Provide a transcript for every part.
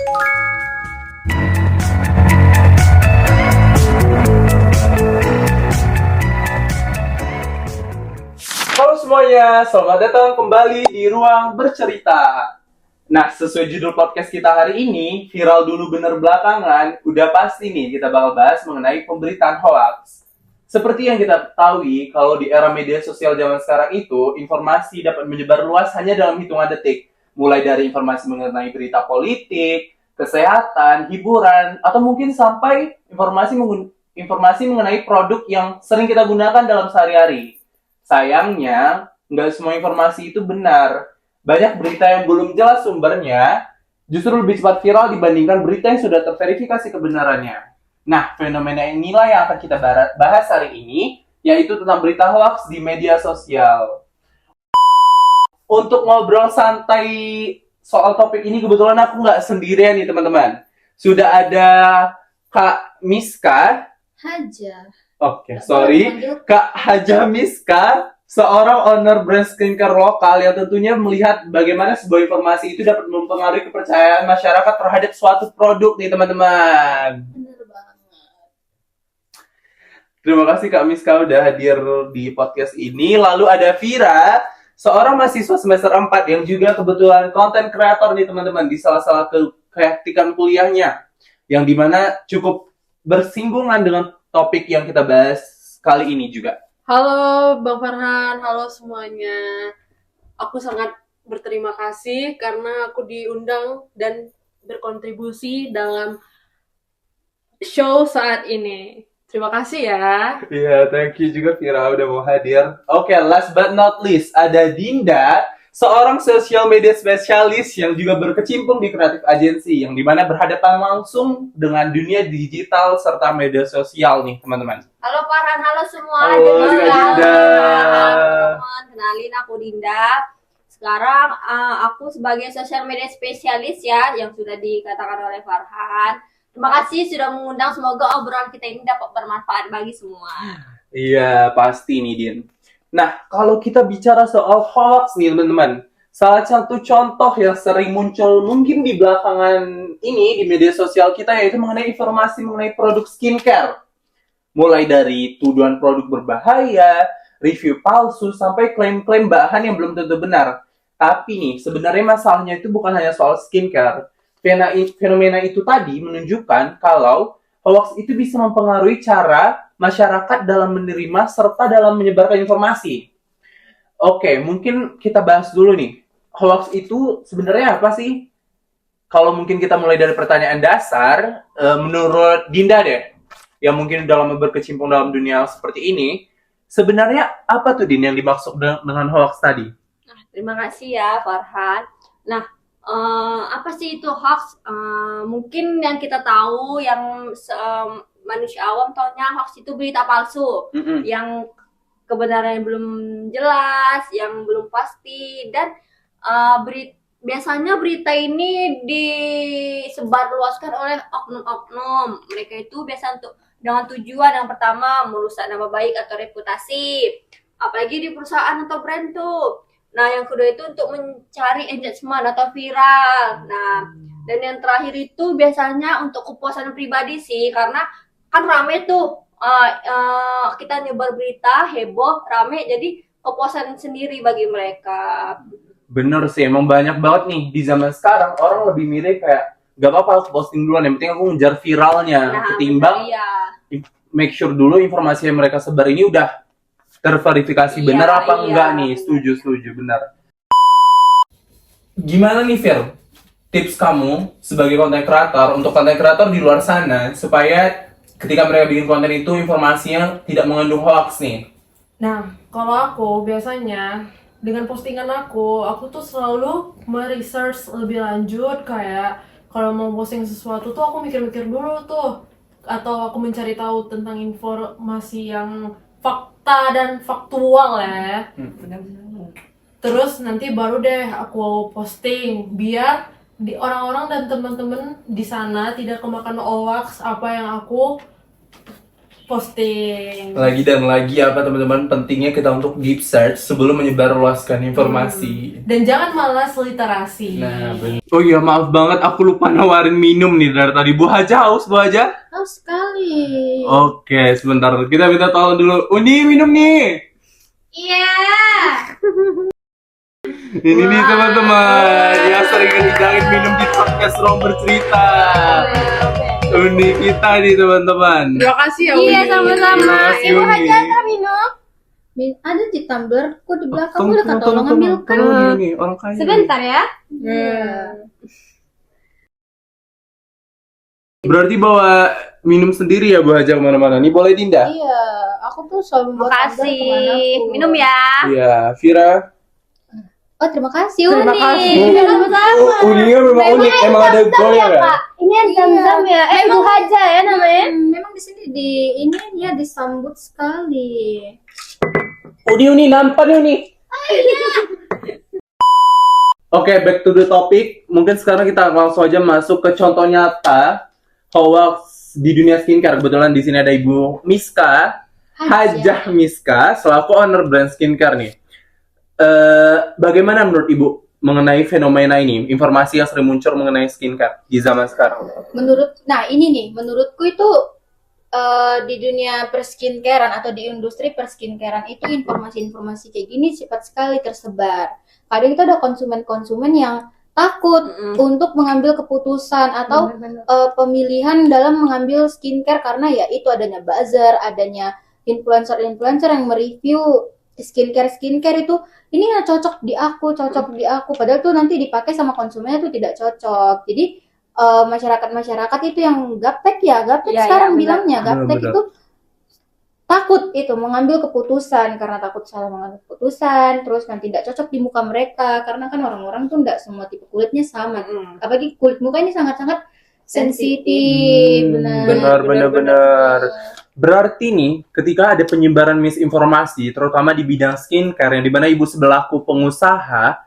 Halo semuanya, selamat datang kembali di Ruang Bercerita. Nah, sesuai judul podcast kita hari ini, viral dulu bener belakangan, udah pasti nih kita bakal bahas mengenai pemberitaan hoax. Seperti yang kita ketahui, kalau di era media sosial zaman sekarang itu, informasi dapat menyebar luas hanya dalam hitungan detik. Mulai dari informasi mengenai berita politik, kesehatan, hiburan, atau mungkin sampai informasi mengenai produk yang sering kita gunakan dalam sehari-hari. Sayangnya, nggak semua informasi itu benar. Banyak berita yang belum jelas sumbernya, justru lebih cepat viral dibandingkan berita yang sudah terverifikasi kebenarannya. Nah, fenomena inilah yang akan kita bahas hari ini, yaitu tentang berita hoax di media sosial. Untuk ngobrol santai soal topik ini, kebetulan aku nggak sendirian nih teman-teman. Sudah ada Kak Miska. Haja. Oke, sorry. Kak Haja Miska, seorang owner brand skincare lokal yang tentunya melihat bagaimana sebuah informasi itu dapat mempengaruhi kepercayaan masyarakat terhadap suatu produk nih teman-teman. Bener banget. Terima kasih Kak Miska udah hadir di podcast ini. Lalu ada Vira, seorang mahasiswa semester 4 yang juga kebetulan content creator nih teman-teman di salah-salah keaktikan kuliahnya. Yang dimana cukup bersinggungan dengan topik yang kita bahas kali ini juga. Halo Bang Farhan, halo semuanya. Aku sangat berterima kasih karena aku diundang dan berkontribusi dalam show saat ini. Terima kasih ya. Iya, thank you juga Vira udah mau hadir. Oke, last but not least, ada Dinda, seorang social media spesialis yang juga berkecimpung di kreatif agency, yang dimana berhadapan langsung dengan dunia digital serta media sosial nih teman-teman. Halo Farhan, halo semua. Halo Dinda. Teman-teman, kenalin aku Dinda. Sekarang aku sebagai social media spesialis ya, yang sudah dikatakan oleh Farhan. Terima kasih sudah mengundang, semoga obrolan kita ini dapat bermanfaat bagi semua. Iya, pasti nih Din. Nah, kalau kita bicara soal hoax nih teman-teman, salah satu contoh yang sering muncul mungkin di belakangan ini di media sosial kita yaitu mengenai informasi mengenai produk skincare. Mulai dari tuduhan produk berbahaya, review palsu, sampai klaim-klaim bahan yang belum tentu benar. Tapi nih, sebenarnya masalahnya itu bukan hanya soal skincare. Fenomena itu tadi menunjukkan kalau hoax itu bisa mempengaruhi cara masyarakat dalam menerima serta dalam menyebarkan informasi. Oke, mungkin kita bahas dulu nih. Hoax itu sebenarnya apa sih? Kalau mungkin kita mulai dari pertanyaan dasar, menurut Dinda deh, yang mungkin udah lama berkecimpung dalam dunia seperti ini, sebenarnya apa tuh Din yang dimaksud dengan hoax tadi? Nah, terima kasih ya Farhan. Nah, apa sih itu hoax? Mungkin yang kita tahu, yang manusia awam taunya hoax itu berita palsu, yang kebenarannya belum jelas, yang belum pasti, dan biasanya berita ini disebarluaskan oleh oknum-oknum. Mereka itu biasa dengan tujuan yang pertama merusak nama baik atau reputasi, apalagi di perusahaan atau brand tuh. Nah, yang kedua itu untuk mencari engagement atau viral. Nah, dan yang terakhir itu biasanya untuk kepuasan pribadi sih, karena kan rame tuh kita nyebar berita heboh, rame, jadi kepuasan sendiri bagi mereka. Bener sih, emang banyak banget nih di zaman sekarang orang lebih milih kayak gak apa-apa aku posting duluan, yang penting aku ngejar viralnya, ketimbang make sure dulu informasi yang mereka sebar ini udah terverifikasi benar apa enggak nih. Setuju benar. Gimana nih Fir, tips kamu sebagai content creator untuk content creator di luar sana supaya ketika mereka bikin konten itu informasinya tidak mengandung hoax nih? Nah, kalau aku biasanya dengan postingan aku tuh selalu meresearch lebih lanjut, kayak kalau mau posting sesuatu tuh aku mikir-mikir dulu tuh, atau aku mencari tahu tentang informasi yang fakta dan faktual ya. Terus nanti baru deh aku posting biar di orang-orang dan teman-teman di sana tidak kemakan hoax apa yang aku posting. Lagi dan lagi apa teman-teman, pentingnya kita untuk deep search sebelum menyebarluaskan informasi. Dan jangan malas literasi. Nah, bener. Oh iya, maaf banget aku lupa nawarin minum nih dari tadi. Bu Haja haus, Bu Haja? Haus sekali. Oke, sebentar. Kita minta tolong dulu. Uni minum nih. Iya. Ini nih teman-teman yang sering ngejagain minum di podcast Ruang Bercerita. Uni kita nih teman-teman. Terima kasih ya Iya, Uni. sama-sama. Terima kasih, Ibu Uni. Haja antar minum. Ada di tumbler, kok di belakang udah kata tolong tolong, ambilkan. tolong nih, orang kaya. Sebentar ya. Berarti bawa minum sendiri ya Bu Haja kemana-mana. Nih boleh Dinda? Iya, aku tuh selalu membuat tumbler Makasih. kemanapun. Minum ya. Iya, Vira. Oh, terima kasih Terima Uni. kasih. Iya, sama-sama. Uninya memang unik, emang ada goyang ya? Kak. Ini yang zam-zam ya. Bu Haja ya namanya. Memang di sini ini ya disambut sekali. Uni nampak nih Uni. Oke, back to the topic. Mungkin sekarang kita langsung aja masuk ke contoh nyata hoax di dunia skincare. Kebetulan di sini ada Ibu Miska, Hajah Miska, selaku owner brand skincare nih. Bagaimana menurut Ibu mengenai fenomena ini, informasi yang sering muncul mengenai skincare di zaman sekarang? Menurutku itu di dunia perskincarean atau di industri perskincarean itu informasi-informasi kayak gini cepat sekali tersebar. Kadang itu ada konsumen-konsumen yang takut untuk mengambil keputusan atau pemilihan dalam mengambil skincare karena ya itu adanya buzzer, adanya influencer-influencer yang mereview skincare itu ini nggak cocok di aku, padahal tuh nanti dipakai sama konsumennya tuh tidak cocok. Jadi masyarakat itu yang gaptek Iya, sekarang benar. bilangnya gaptek Benar. itu takut itu mengambil keputusan karena takut salah mengambil keputusan, terus nanti tidak cocok di muka mereka karena kan orang-orang tuh tidak semua tipe kulitnya sama. Apalagi kulit muka ini sangat-sangat sensitif. Benar. Berarti nih, ketika ada penyebaran misinformasi, terutama di bidang skincare, yang dimana Ibu sebelahku pengusaha,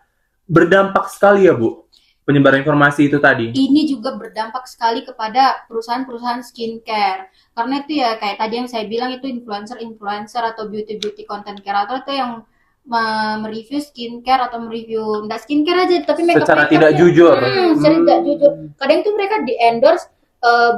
berdampak sekali ya Bu, penyebaran informasi itu tadi. Ini juga berdampak sekali kepada perusahaan-perusahaan skincare. Karena itu ya kayak tadi yang saya bilang itu influencer atau beauty content creator itu yang mereview skincare atau mereview enggak skincare aja tapi makeup Secara tidak jujur. secara tidak jujur. Kadang itu mereka di endorse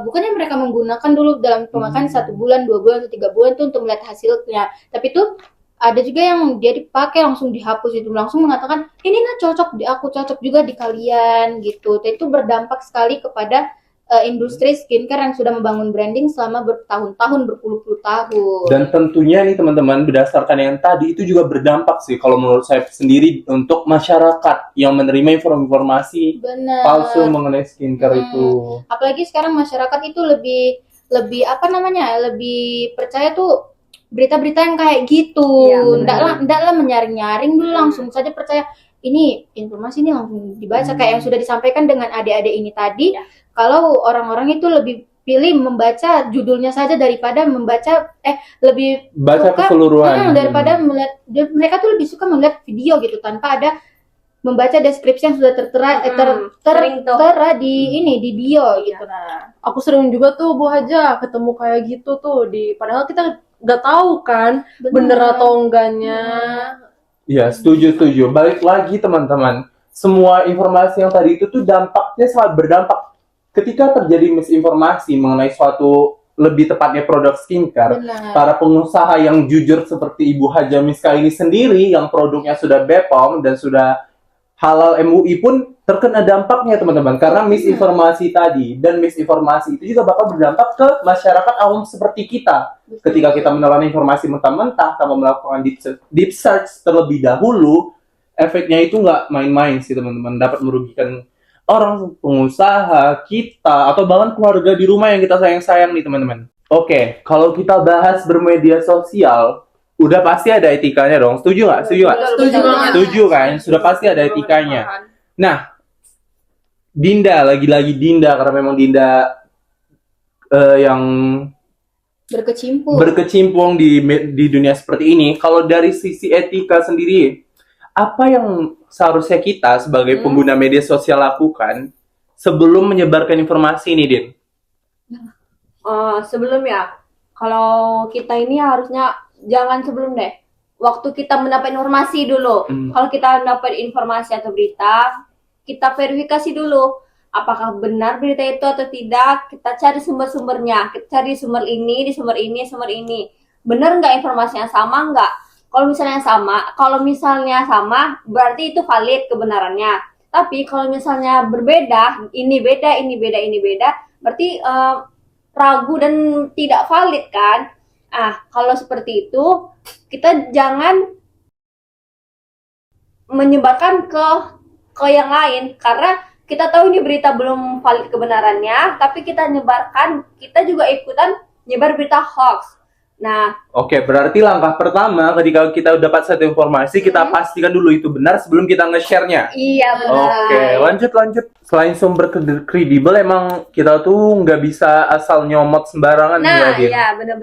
bukannya mereka menggunakan dulu dalam pemakaian 1 bulan, 2 bulan, atau 3 bulan tuh untuk melihat hasilnya. Tapi itu ada juga yang dia dipakai langsung dihapus itu, langsung mengatakan ini nah cocok di aku, cocok juga di kalian gitu. Dan itu berdampak sekali kepada industri skincare yang sudah membangun branding selama bertahun-tahun, berpuluh-puluh tahun. Dan tentunya nih teman-teman, berdasarkan yang tadi itu juga berdampak sih kalau menurut saya sendiri untuk masyarakat yang menerima informasi Benar. palsu mengenai skincare itu. Apalagi sekarang masyarakat itu lebih apa namanya? Lebih percaya tuh berita-berita yang kayak gitu. Iya, benar. Ndaklah menyaring-nyaring dulu, langsung saja percaya ini informasi ini langsung dibaca kayak yang sudah disampaikan dengan adik-adik ini tadi. Ya. Kalau orang-orang itu lebih pilih membaca judulnya saja daripada membaca lebih Baca suka, keseluruhan. daripada melihat mereka tuh lebih suka melihat video gitu tanpa ada membaca deskripsi yang sudah Sering tuh. tertera di ini di bio gitu. Nah, Aku sering juga tuh Bu Haja ketemu kayak gitu tuh padahal kita nggak tahu kan bener atau enggaknya. Iya, setuju. Balik lagi teman-teman, semua informasi yang tadi itu tuh dampaknya sangat berdampak. Ketika terjadi misinformasi mengenai suatu, lebih tepatnya produk skincare, benar. para pengusaha yang jujur seperti Ibu Haja Miska ini sendiri, yang produknya sudah BPOM dan sudah halal MUI pun terkena dampaknya teman-teman, karena misinformasi tadi. Dan misinformasi itu juga bakal berdampak ke masyarakat awam seperti kita. Ketika kita menelan informasi mentah-mentah tanpa melakukan deep search terlebih dahulu, efeknya itu nggak main-main sih teman-teman, dapat merugikan orang, pengusaha, kita, atau bahkan keluarga di rumah yang kita sayang-sayang nih teman-teman. Oke, kalau kita bahas bermedia sosial, udah pasti ada etikanya dong. Setuju nggak? Setuju banget. Setuju kan? Sudah pasti ada etikanya. Nah, Dinda, lagi-lagi Dinda, karena memang Dinda yang berkecimpung di dunia seperti ini. Kalau dari sisi etika sendiri, apa yang seharusnya kita sebagai pengguna media sosial lakukan sebelum menyebarkan informasi ini, Din? Sebelum ya, Kalau kita ini harusnya jangan sebelum deh. Waktu kita mendapat informasi dulu. Kalau kita mendapat informasi atau berita, kita verifikasi dulu. Apakah benar berita itu atau tidak? Kita cari sumber-sumbernya. Kita cari sumber ini, di sumber ini, sumber ini. Benar nggak informasinya, sama nggak? Kalau misalnya sama, berarti itu valid kebenarannya. Tapi kalau misalnya berbeda, ini beda, ini beda, ini beda, berarti ragu dan tidak valid kan? Kalau seperti itu, kita jangan menyebarkan ke yang lain, karena kita tahu ini berita belum valid kebenarannya, tapi kita nyebarkan, kita juga ikutan nyebar berita hoax. Nah, Oke, berarti langkah pertama ketika kita dapat satu informasi, kita pastikan dulu itu benar sebelum kita nge-share-nya. iya benar. Oke, lanjut. Selain sumber kredibel, emang kita tuh nggak bisa asal nyomot sembarangan Nah, ya, Din? iya benar.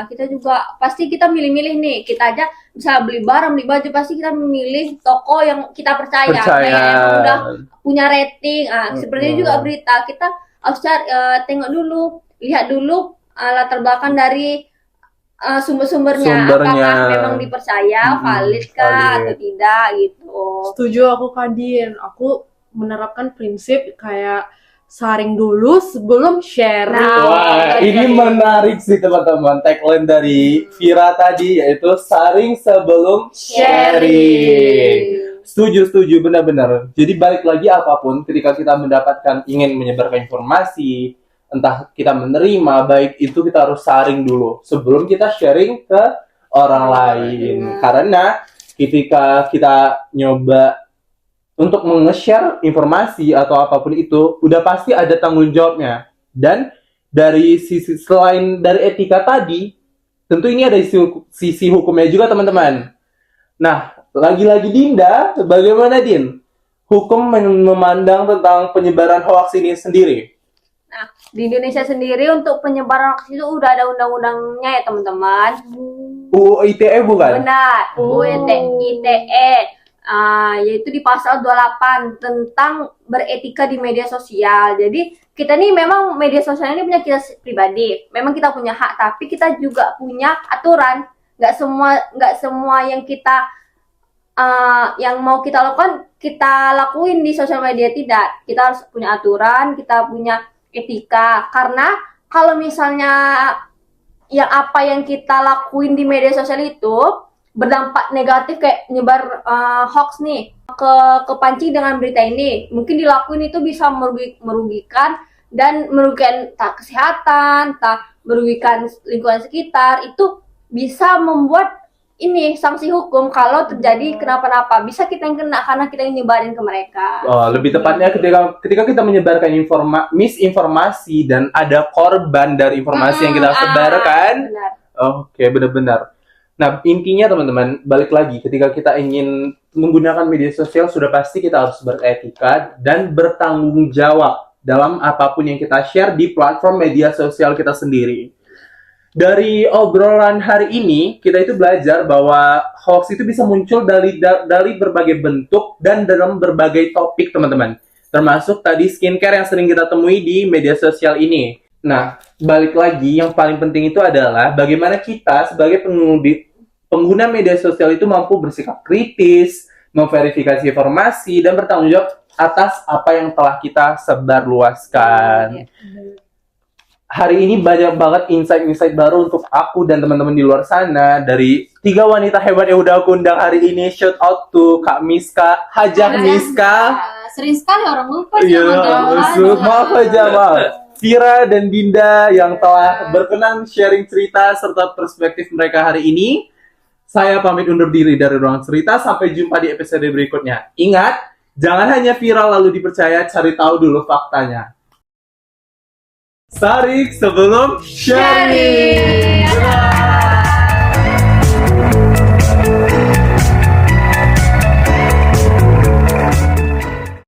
Kita juga pasti kita milih-milih nih. Kita aja bisa beli barang, beli baju, pasti kita memilih toko yang kita percaya. Kayak yang udah punya rating. Seperti itu juga berita. Kita harus tengok dulu, lihat dulu latar belakang dari sumbernya. Apakah memang dipercaya, valid kah atau tidak gitu. Setuju aku Kadin. Aku menerapkan prinsip kayak saring dulu sebelum sharing. Wah, ini menarik sih teman-teman. Tagline dari Vira tadi yaitu saring sebelum sharing. Setuju, benar-benar. Jadi balik lagi apapun ketika kita ingin menyebarkan informasi, entah kita menerima, baik itu kita harus saring dulu sebelum kita sharing ke orang lain. Karena ketika kita nyoba untuk nge-share informasi atau apapun itu, udah pasti ada tanggung jawabnya. Dan dari selain dari etika tadi, tentu ini ada sisi hukumnya juga teman-teman. Nah, lagi-lagi Dinda, bagaimana Din? Hukum memandang tentang penyebaran hoax ini sendiri. Nah, di Indonesia sendiri untuk penyebaran hoax itu udah ada undang-undangnya ya teman-teman. UU ITE bukan? Benar, UU ITE. Yaitu di pasal 28 tentang beretika di media sosial. Jadi kita nih memang media sosial ini punya kita pribadi. Memang kita punya hak, tapi kita juga punya aturan. Nggak semua yang kita yang mau kita lakukan kita lakuin di sosial media, tidak. Kita harus punya aturan, kita punya etika. Karena kalau misalnya apa yang kita lakuin di media sosial itu berdampak negatif kayak nyebar hoax nih, kepancing dengan berita ini, mungkin dilakuin itu bisa merugikan tak kesehatan, tak merugikan lingkungan sekitar, itu bisa membuat ini sanksi hukum. Kalau terjadi kenapa-napa bisa kita yang kena karena kita yang nyebarin ke mereka. Lebih tepatnya ketika kita menyebarkan misinformasi dan ada korban dari informasi yang kita sebarkan. Benar. Oke, benar-benar. Nah, intinya teman-teman, balik lagi ketika kita ingin menggunakan media sosial, sudah pasti kita harus beretika dan bertanggung jawab dalam apapun yang kita share di platform media sosial kita sendiri. Dari obrolan hari ini, kita itu belajar bahwa hoax itu bisa muncul dari berbagai bentuk dan dalam berbagai topik, teman-teman. Termasuk tadi skincare yang sering kita temui di media sosial ini. Nah, balik lagi, yang paling penting itu adalah bagaimana kita sebagai pengguna media sosial itu mampu bersikap kritis, memverifikasi informasi, dan bertanggung jawab atas apa yang telah kita sebarluaskan. Hari ini banyak banget insight-insight baru untuk aku dan teman-teman di luar sana. Dari 3 wanita hebat yang udah aku undang hari ini. Shout out to Kak Miska, Hajah Miska. Sering sekali orang lupa sih. Maaf aja, maaf. Vira dan Dinda yang telah berkenan sharing cerita serta perspektif mereka hari ini. Saya pamit undur diri dari Ruang Cerita. Sampai jumpa di episode berikutnya. Ingat, jangan hanya viral lalu dipercaya, cari tahu dulu faktanya. Saring sebelum sharing.